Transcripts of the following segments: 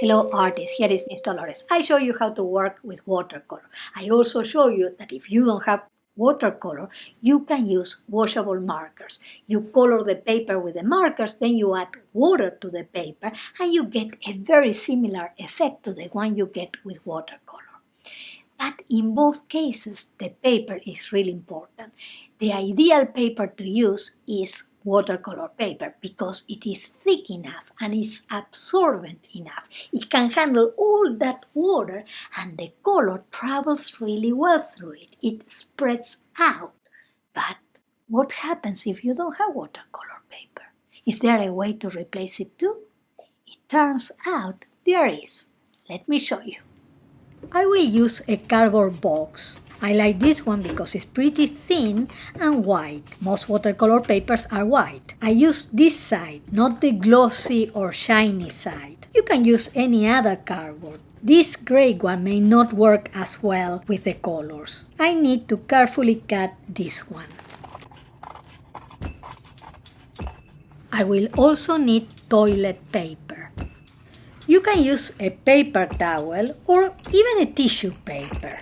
Hello artists, here is Miss Dolores. I show you how to work with watercolor. I also show you that if you don't have watercolor, you can use washable markers. You color the paper with the markers, then you add water to the paper, and you get a very similar effect to the one you get with watercolor. But in both cases, the paper is really important. The ideal paper to use is watercolor paper because it is thick enough and is absorbent enough. It can handle all that water and the color travels really well through it. It spreads out. But what happens if you don't have watercolor paper? Is there a way to replace it too? It turns out there is. Let me show you. I will use a cardboard box. I like this one because it's pretty thin and white. Most watercolor papers are white. I use this side, not the glossy or shiny side. You can use any other cardboard. This gray one may not work as well with the colors. I need to carefully cut this one. I will also need toilet paper. You can use a paper towel or even a tissue paper.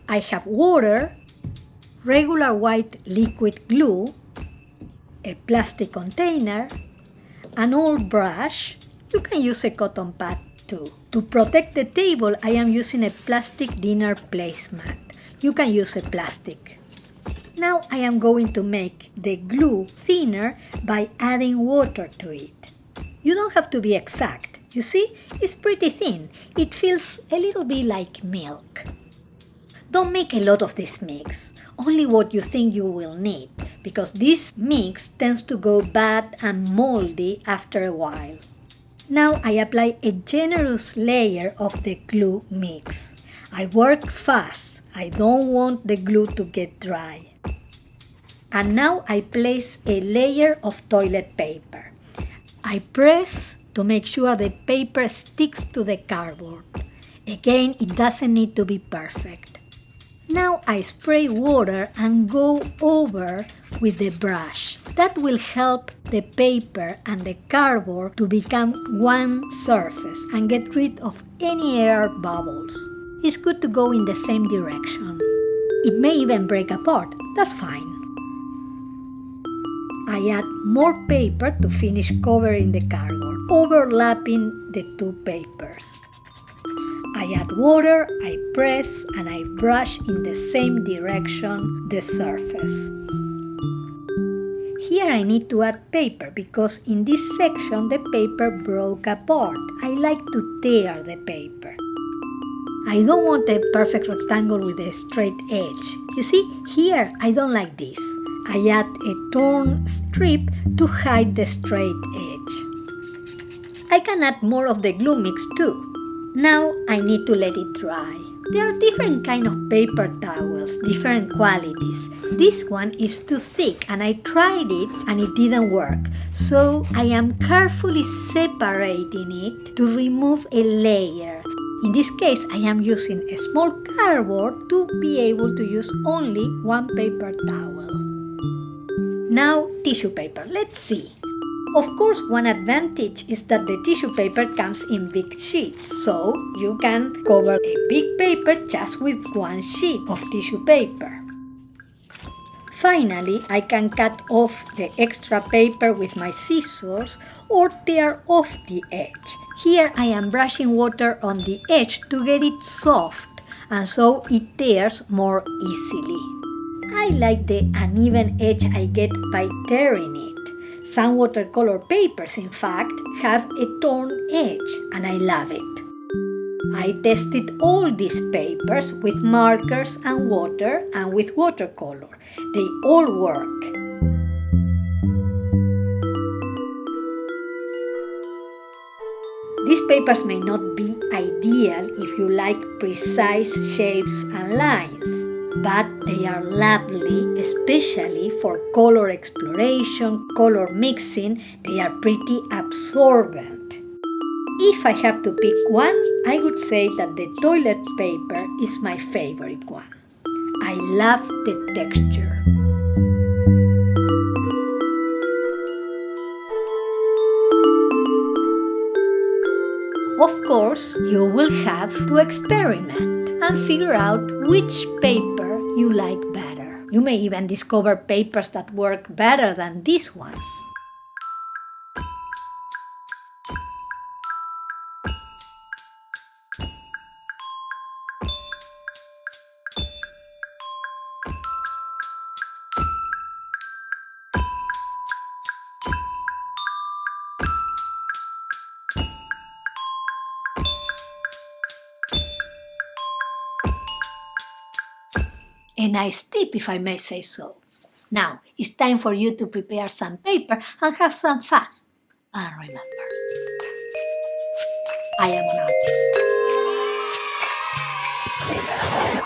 I have water, regular white liquid glue, a plastic container, an old brush. You can use a cotton pad too. To protect the table, I am using a plastic dinner placemat. You can use a plastic. Now I am going to make the glue thinner by adding water to it. You don't have to be exact. You see, it's pretty thin. It feels a little bit like milk. Don't make a lot of this mix, only what you think you will need, because this mix tends to go bad and moldy after a while. Now I apply a generous layer of the glue mix. I work fast. I don't want the glue to get dry. And now I place a layer of toilet paper. I press to make sure the paper sticks to the cardboard. Again, it doesn't need to be perfect. Now I spray water and go over with the brush. That will help the paper and the cardboard to become one surface and get rid of any air bubbles. It's good to go in the same direction. It may even break apart, that's fine. I add more paper to finish covering the cardboard, overlapping the two papers. I add water, I press, and I brush in the same direction the surface. Here I need to add paper because in this section the paper broke apart. I like to tear the paper. I don't want a perfect rectangle with a straight edge. You see, here I don't like this. I add a torn strip to hide the straight edge. I can add more of the glue mix too. Now I need to let it dry. There are different kinds of paper towels, different qualities. This one is too thick and I tried it and it didn't work. So I am carefully separating it to remove a layer. In this case, I am using a small cardboard to be able to use only one paper towel. Now, tissue paper. Let's see. Of course, one advantage is that the tissue paper comes in big sheets, so you can cover a big paper just with one sheet of tissue paper. Finally, I can cut off the extra paper with my scissors or tear off the edge. Here I am brushing water on the edge to get it soft, and so it tears more easily. I like the uneven edge I get by tearing it. Some watercolor papers, in fact, have a torn edge, and I love it. I tested all these papers with markers and water and with watercolor. They all work. These papers may not be ideal if you like precise shapes and lines, but they are lovely, especially for color exploration, color mixing. They are pretty absorbent. If I have to pick one, I would say that the toilet paper is my favorite one. I love the texture. Of course, you will have to experiment and figure out which paper you like better. You may even discover papers that work better than these ones. A nice tip, if I may say so. Now, it's time for you to prepare some paper and have some fun. And remember, I am an artist.